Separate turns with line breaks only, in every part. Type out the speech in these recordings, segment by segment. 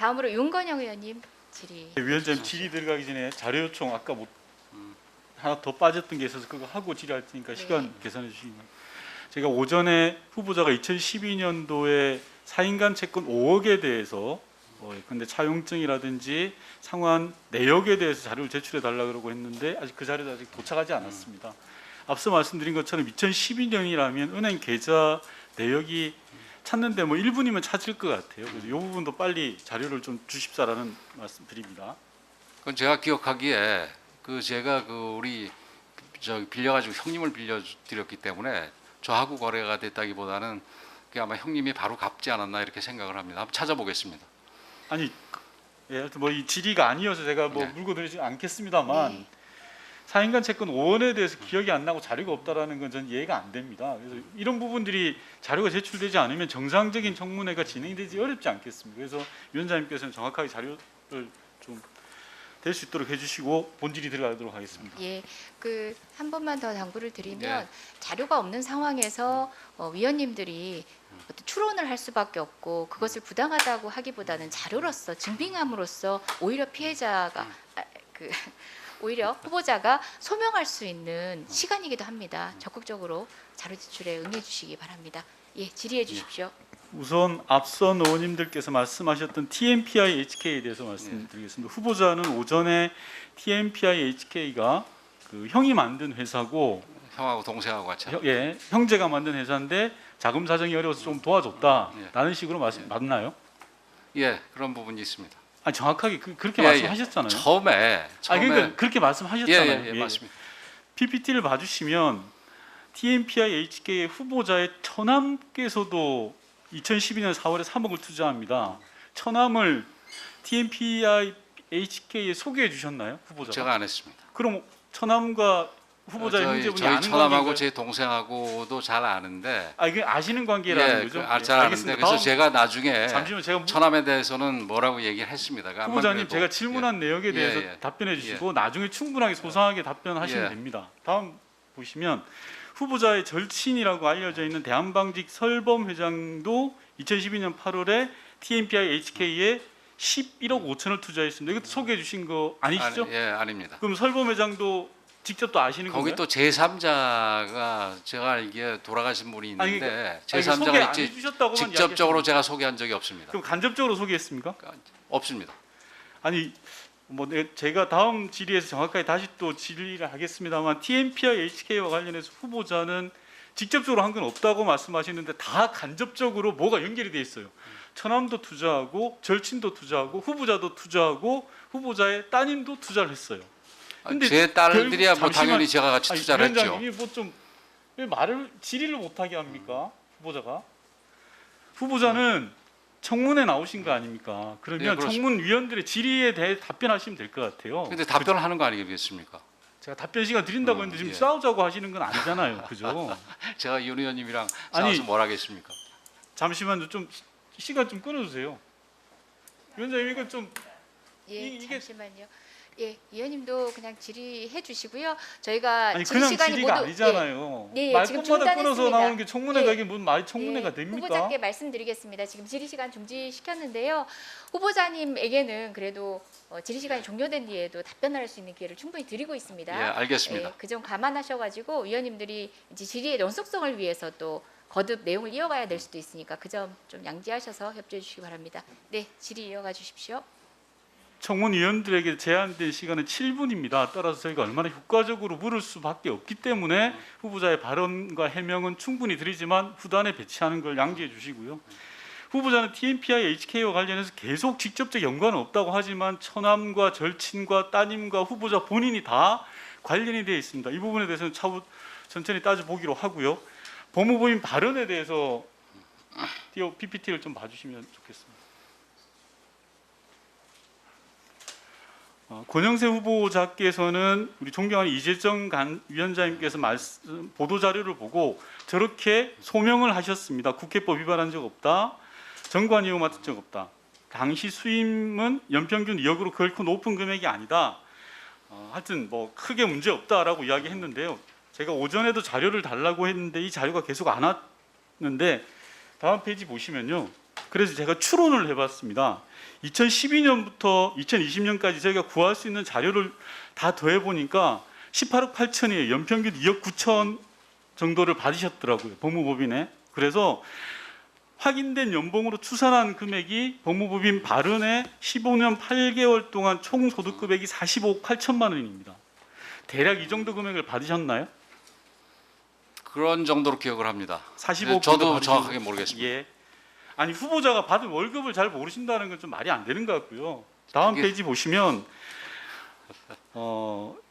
다음으로 윤건영 의원님 질의.
위원장님 질의 들어가기 전에 자료 요청 아까 뭐 하나 더 빠졌던 게 있어서 그거 하고 질의할 테니까 시간 계산해 주시면. 제가 오전에 후보자가 2012년도에 사인간 채권 5억에 대해서 근데 차용증이라든지 상환 내역에 대해서 자료를 제출해 달라 그러고 했는데 아직 그 자료도 아직 도착하지 않았습니다. 앞서 말씀드린 것처럼 2012년이라면 은행 계좌 내역이 찾는데 뭐 1분이면 찾을 것 같아요. 그래서 이 부분도 빨리 자료를 좀 주십사라는 말씀드립니다.
그건 제가 기억하기에 제가 우리 빌려가지고 형님을 빌려드렸기 때문에 저하고 거래가 됐다기보다는 그게 아마 형님이 바로 갚지 않았나 이렇게 생각을 합니다. 한번 찾아보겠습니다.
아니, 예, 하여튼 뭐 이 질의가 아니어서 제가 뭐
네.
물고 드리지 않겠습니다만
네.
사인간 채권 5원에 대해서 기억이 안 나고 자료가 없다라는 건 전 이해가 안 됩니다. 그래서 이런 부분들이 자료가 제출되지 않으면 정상적인 청문회가 진행되지 어렵지 않겠습니까? 그래서 위원장님께서는 정확하게 자료를 좀 될 수 있도록 해주시고 본질이 들어가도록 하겠습니다.
예, 한 번만 더 당부를 드리면
예.
자료가 없는 상황에서 위원님들이 어떤 추론을 할 수밖에 없고 그것을 부당하다고 하기보다는 자료로서 증빙함으로써 오히려 피해자가 오히려 후보자가 소명할 수 있는 시간이기도 합니다. 적극적으로 자료 제출에 응해 주시기 바랍니다. 예, 질의해 주십시오.
우선 앞선 의원님들께서 말씀하셨던 TMPI HK에 대해서 말씀드리겠습니다. 후보자는 오전에 TMPI HK가 형이 만든 회사고
형하고 동생하고 같이.
형제가 만든 회사인데 자금 사정이 어려워서 좀 도와줬다라는 식으로 맞나요?
예, 그런 부분이 있습니다.
아니, 정확하게 그렇게
예,
말씀하셨잖아요.
처음에
그러니까 그렇게 말씀하셨잖아요.
예, 맞습니다.
PPT를 봐주시면 TMPI HK의 후보자의 처남께서도 2012년 4월에 3억을 투자합니다. 처남을 TMPI HK에 소개해 주셨나요, 후보자가?
제가 안 했습니다.
그럼 처남과 후보자의 형제분이
저희
아는
처남하고
관계인가요?
제 동생하고도 잘 아는데.
이게 아시는 관계라는
예,
거죠?
잘 아는데
알겠습니다.
그래서
다음,
제가 나중에
잠시만 제가
처남에 대해서는 뭐라고 얘기를 했습니다.
후보자님 제가 질문한 내역에 대해서
예.
답변해 주시고 나중에 충분하게 소상하게 답변하시면
예.
됩니다. 다음 보시면 후보자의 절친이라고 알려져 있는 대한방직 설범 회장도 2012년 8월에 TMPI HK에 11억 5천을 투자했습니다. 이것도 소개해 주신 거 아니시죠?
아닙니다.
그럼 설범 회장도 직접 또 아시는
거기
건가요?
또 제3자가 제가 알기에 돌아가신 분이
아니,
있는데
소개 안
제3자가
해주셨다고만
직접적으로
이야기했습니다.
제가 소개한 적이 없습니다.
그럼 간접적으로 소개했습니까?
없습니다.
아니 제가 다음 질의에서 정확하게 다시 또 질의를 하겠습니다만 TMPI HK와 관련해서 후보자는 직접적으로 한 건 없다고 말씀하시는데 다 간접적으로 뭐가 연결이 돼 있어요. 처남도 투자하고 절친도 투자하고 후보자도 투자하고 후보자의 따님도 투자를 했어요. 근데
제 딸들이야 뭐
잠시만-
당연히 제가 같이 투자를 했죠.
위원장님이 왜 말을 질의를 못하게 합니까? 후보자는 청문회 나오신 거 아닙니까? 그러면
네, 그렇습니다.
청문위원들의 질의에 대해 답변하시면 될 것 같아요.
근데 답변을 하는 거 아니겠습니까?
제가 답변 시간 드린다고 했는데 지금
예.
싸우자고 하시는 건 아니잖아요, 그죠?
제가 윤 의원님이랑
아니,
싸워서 뭘 하겠습니까?
잠시만요, 좀 시간 좀 끊어주세요. 위원장님 이거 좀
예,
이게-
잠시만요. 예, 위원님도 그냥 질의해 주시고요. 저희가
아니
질의
그냥
시간이
질의가
모두
아니잖아요.
예, 지금
말끝마다 끊어서
중단했습니다.
나오는 게 청문회가
예.
이게 무슨 말 청문회가
예,
됩니까?
후보자께 말씀드리겠습니다. 지금 질의 시간 중지시켰는데요. 후보자님에게는 그래도 질의 시간이 종료된 뒤에도 답변할 수 있는 기회를 충분히 드리고 있습니다.
예, 알겠습니다.
그 점 감안하셔가지고 위원님들이 이제 질의의 연속성을 위해서 또 거듭 내용을 이어가야 될 수도 있으니까 그 점 좀 양지하셔서 협조해 주시기 바랍니다. 네, 질의 이어가 주십시오.
청문위원들에게 제한된 시간은 7분입니다. 따라서 저희가 얼마나 효과적으로 물을 수밖에 없기 때문에 후보자의 발언과 해명은 충분히 드리지만 후단에 배치하는 걸 양지해 주시고요. 후보자는 TMPI HK와 관련해서 계속 직접적 연관은 없다고 하지만 처남과 절친과 따님과 후보자 본인이 다 관련이 되어 있습니다. 이 부분에 대해서는 차후 천천히 따져보기로 하고요. 법무부인 발언에 대해서 PPT를 좀 봐주시면 좋겠습니다. 권영세 후보자께서는 우리 존경하는 이재정 위원장님께서 보도 자료를 보고 저렇게 소명을 하셨습니다. 국회법 위반한 적 없다. 정관 이용 맡은 적 없다. 당시 수임은 연평균 2억으로 결코 높은 금액이 아니다. 하여튼 뭐 크게 문제 없다라고 이야기했는데요. 제가 오전에도 자료를 달라고 했는데 이 자료가 계속 안 왔는데 다음 페이지 보시면요. 그래서 제가 추론을 해봤습니다. 2012년부터 2020년까지 저희가 구할 수 있는 자료를 다 더해 보니까 18억 8천이에요. 연평균 2억 9천 정도를 받으셨더라고요, 법무법인에. 그래서 확인된 연봉으로 추산한 금액이 법무법인 발언에 15년 8개월 동안 총 소득 금액이 45억 8천만 원입니다. 대략 이 정도 금액을 받으셨나요?
그런 정도로 기억을 합니다.
45억
저도 정확하게 모르겠습니다.
예. 아니 후보자가 받은 월급을 잘 모르신다는 건 좀 말이 안 되는 것 같고요. 다음
그게-
페이지 보시면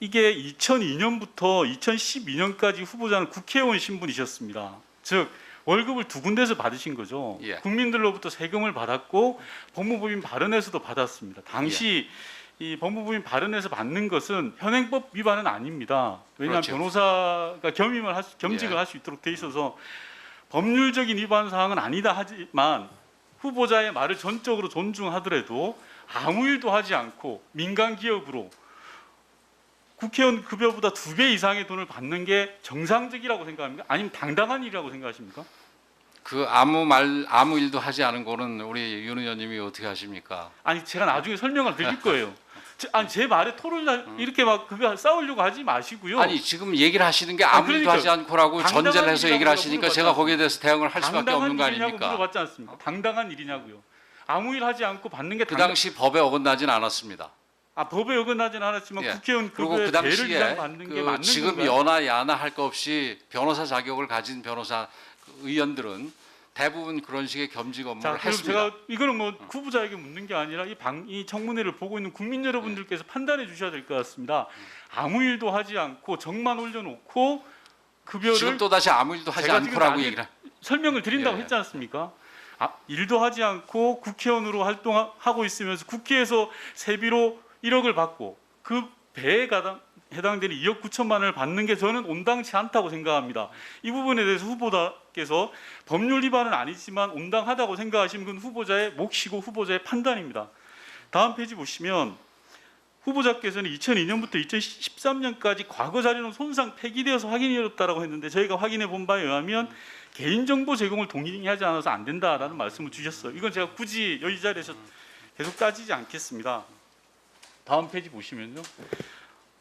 이게 2002년부터 2012년까지 후보자는 국회의원 신분이셨습니다. 즉 월급을 두 군데서 받으신 거죠.
예.
국민들로부터 세금을 받았고 법무법인 발언에서도 받았습니다. 당시 이 법무법인 발언에서 받는 것은 현행법 위반은 아닙니다. 왜냐하면
그렇죠.
변호사가 겸직을
예.
할 수 있도록 돼 있어서 법률적인 위반 사항은 아니다 하지만 후보자의 말을 전적으로 존중하더라도 아무 일도 하지 않고 민간 기업으로 국회의원 급여보다 2배 이상의 돈을 받는 게 정상적이라고 생각합니까? 아니면 당당한 일이라고 생각하십니까?
그 아무 일도 하지 않은 거는 우리 윤 의원님이 어떻게 하십니까?
아니 제가 나중에 설명을 드릴 거예요. 아니 제 말에 토를 이렇게 막 그거 싸우려고 하지 마시고요.
아니 지금 얘기를 하시는 게 아무 일도
그러니까
하지 않고라고
당당한
전제를 해서 얘기를
일이라고
하시니까 제가
물어봤잖아요.
거기에 대해서 대응을 할 수밖에 없는 거
일이냐고
아닙니까?
물어봤지 않습니까? 당당한 일이냐고요. 아무 일 하지 않고 받는 게
그 당시 법에 어긋나지는 않았습니다.
법에 어긋나지는 않았지만
예.
국회의원
그리고
급여의
그
배를
당시에
이상 받는 게
그
맞는
지금
건가요?
여나 야나 할 거 없이 변호사 자격을 가진 변호사 의원들은 대부분 그런 식의 겸직 업무를
자, 그럼
했습니다.
제가 이거는 뭐 후보자에게 묻는 게 아니라 이 청문회를 보고 있는 국민 여러분들께서 판단해 주셔야 될 것 같습니다. 아무 일도 하지 않고 정만 올려놓고 급여를
지금 또 다시 아무 일도 하지
제가 지금
않고라고
나중에
얘기를
설명을 드린다고
예, 예.
했지 않습니까? 일도 하지 않고 국회의원으로 활동하고 있으면서 국회에서 세비로 1억을 받고 그 배에 해당되는 2억 9천만 원을 받는 게 저는 온당치 않다고 생각합니다. 이 부분에 대해서 후보자께서 법률 위반은 아니지만 온당하다고 생각하시는 건 후보자의 몫이고 후보자의 판단입니다. 다음 페이지 보시면 후보자께서는 2002년부터 2013년까지 과거 자료는 손상 폐기되어서 확인이 어렵다라고 했는데 저희가 확인해 본 바에 의하면 개인정보 제공을 동의하지 않아서 안 된다라는 말씀을 주셨어요. 이건 제가 굳이 이 자리에서 계속 따지지 않겠습니다. 다음 페이지 보시면요.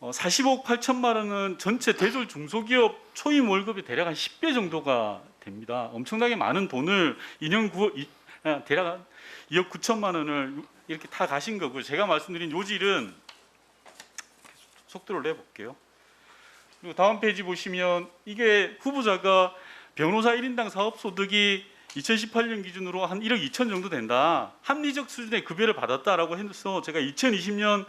45억 8천만 원은 전체 대졸 중소기업 초임 월급의 대략 한 10배 정도가 됩니다. 엄청나게 많은 돈을 대략 한 2억 9천만 원을 이렇게 타 가신 거고요. 제가 말씀드린 요질은 속도를 내볼게요. 그리고 다음 페이지 보시면 이게 후보자가 변호사 1인당 사업소득이 2018년 기준으로 한 1억 2천 정도 된다. 합리적 수준의 급여를 받았다라고 해서 제가 2020년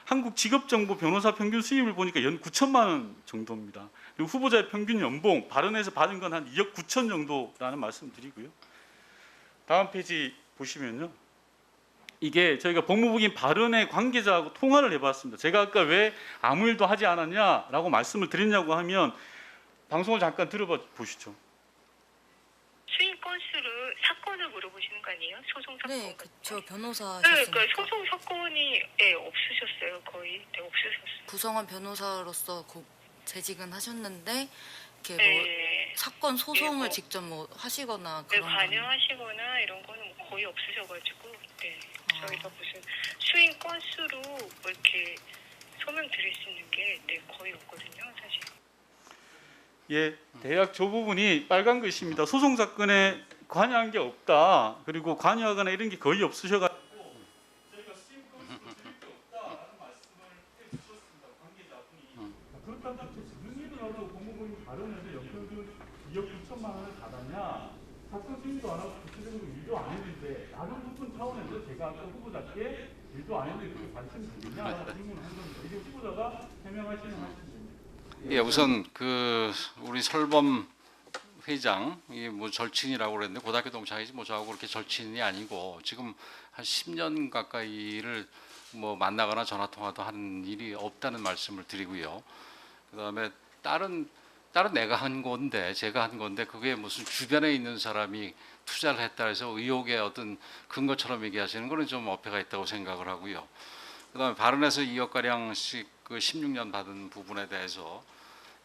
한국 직업정보 변호사 평균 수입을 보니까 연 9천만 원 정도입니다. 그리고 후보자의 평균 연봉 발언에서 받은 건 한 2억 9천 정도라는 말씀 드리고요. 다음 페이지 보시면요. 이게 저희가 법무부인 발언의 관계자하고 통화를 해봤습니다. 제가 아까 왜 아무 일도 하지 않았냐라고 말씀을 드렸냐고 하면 방송을 잠깐 들어봐 보시죠.
수익 건수를 사건을 물어보시는 거 아니에요? 소송 사건.
네, 저 변호사
네,
하셨으니까
그러니까 소송 사건이 없으셨어요. 거의 없으셨어요.
구성원 변호사로서 재직은 하셨는데 이렇게 뭐
네,
사건 소송을
뭐-
직접 뭐 하시거나
네,
그런 건
관여하시거나 이런 거는 거의 없으셔가지고, 네,
아.
저희가 무슨 수익 건수로 뭐 이렇게 소명 드릴 수 있는 게 거의 없거든요, 사실.
예, 대략 저 부분이 빨간 글씨입니다. 소송 사건에 관여한 게 없다. 그리고 관여하거나 이런 게 거의 없으셔가지고 저희가 수익 건수를 드릴 게 없다라는 말씀을 해주셨습니다. 관계자분이. 그렇다면 증인을 하고 법무부인 발언에서 연평균 2억 9천만 원을 받았냐? 사건 승인도 안 하고 구체적으로 일도 안 했는데 다른 부분 차원에서 제가 아까 후보자께 일도 안 했는데 그게 받으시면 되느냐라고 질문을 한 겁니다. 이게 후보자가 해명하시는 말씀입니다.
예, 우선 그 우리 설범 회장 이게 뭐 절친이라고 그랬는데 고등학교 동창이지 뭐 저하고 그렇게 절친이 아니고 지금 한 10년 가까이를 뭐 만나거나 전화 통화도 하는 일이 없다는 말씀을 드리고요. 그다음에 다른 내가 한 건데 제가 한 건데 그게 무슨 주변에 있는 사람이 투자를 했다 해서 의혹의 어떤 근거처럼 얘기하시는 거는 좀 어폐가 있다고 생각을 하고요. 그다음에 발언에서 2억 가량씩 그 16년 받은 부분에 대해서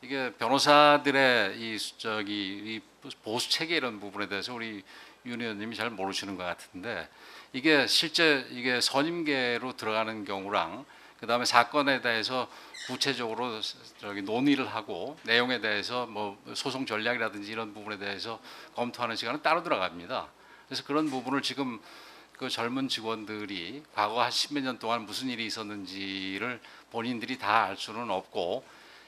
이게 변호사들의 이 보수 체계 이런 부분에 대해서 우리 윤 의원님이 잘 모르시는 것 같은데 이게 실제 이게 선임계로 들어가는 경우랑 그다음에 사건에 대해서 구체적으로 저기 논의를 하고 내용에 대해서 뭐 소송 전략이라든지 이런 부분에 대해서 검토하는 시간은 따로 들어갑니다. 그래서 그런 부분을 지금 그 젊은 직원들이 과거 한 십몇 년 동안 무슨 일이 있었는지를 본인들이 다 알 수는 없고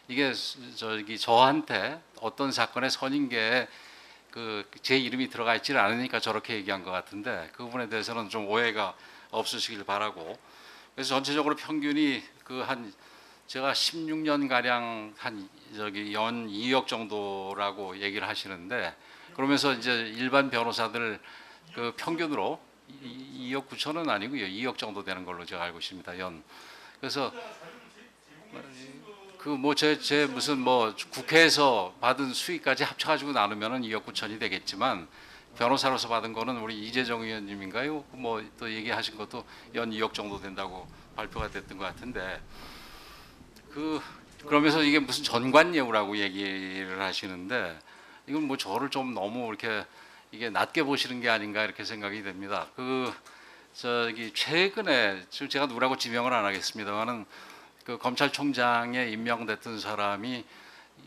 이게 저기 저한테 어떤 사건의 선임계에 그 제 이름이 들어가 있지는 않으니까 저렇게 얘기한 것 같은데 그 부분에 대해서는 좀 오해가 없으시길 바라고. 그래서 전체적으로 평균이 그 한 제가 16년 가량 한 저기 연 2억 정도라고 얘기를 하시는데 그러면서 이제 일반 변호사들 그 평균으로 2억 9천은 아니고요. 2억 정도 되는 걸로 제가 알고 있습니다. 연. 그래서 그 뭐 제 무슨 뭐 국회에서 받은 수익까지 합쳐가지고 나누면은 2억 9천이 되겠지만 변호사로서 받은 거는 우리 이재정 의원님인가요? 뭐 또 얘기하신 것도 연 2억 정도 된다고 발표가 됐던 것 같은데 그러면서 이게 무슨 전관예우라고 얘기를 하시는데 이건 뭐 저를 좀 너무 이렇게 이게 낮게 보시는 게 아닌가 이렇게 생각이 됩니다. 저기 최근에 지금 제가 누구라고 지명을 안 하겠습니다만은 그 검찰총장에 임명됐던 사람이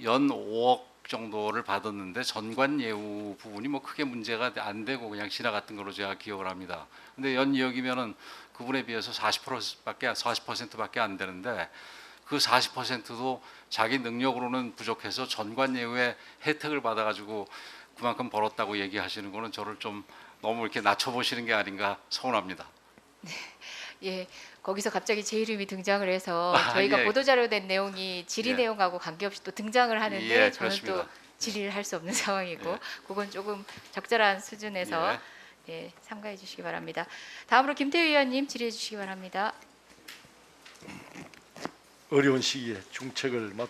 연 5억 정도를 받았는데 전관예우 부분이 뭐 크게 문제가 안 되고 그냥 지나갔던 걸로 제가 기억을 합니다. 근데 연 2억이면은 그분에 비해서 40%밖에 안 되는데 그 40%도 자기 능력으로는 부족해서 전관예우의 혜택을 받아가지고 그만큼 벌었다고 얘기하시는 거는 저를 좀 너무 이렇게 낮춰보시는 게 아닌가 서운합니다.
예, 거기서 갑자기 제 이름이 등장을 해서
아,
저희가
예.
보도자료 된 내용이 질의
예.
내용하고 관계없이 또 등장을 하는데
예,
저는 또
그렇습니다.
질의를 할 수 없는 상황이고
예.
그건 조금 적절한 수준에서
예.
예, 삼가해 주시기 바랍니다. 다음으로 김태우 의원님 질의해 주시기 바랍니다.
어려운 시기에 중책을 맡으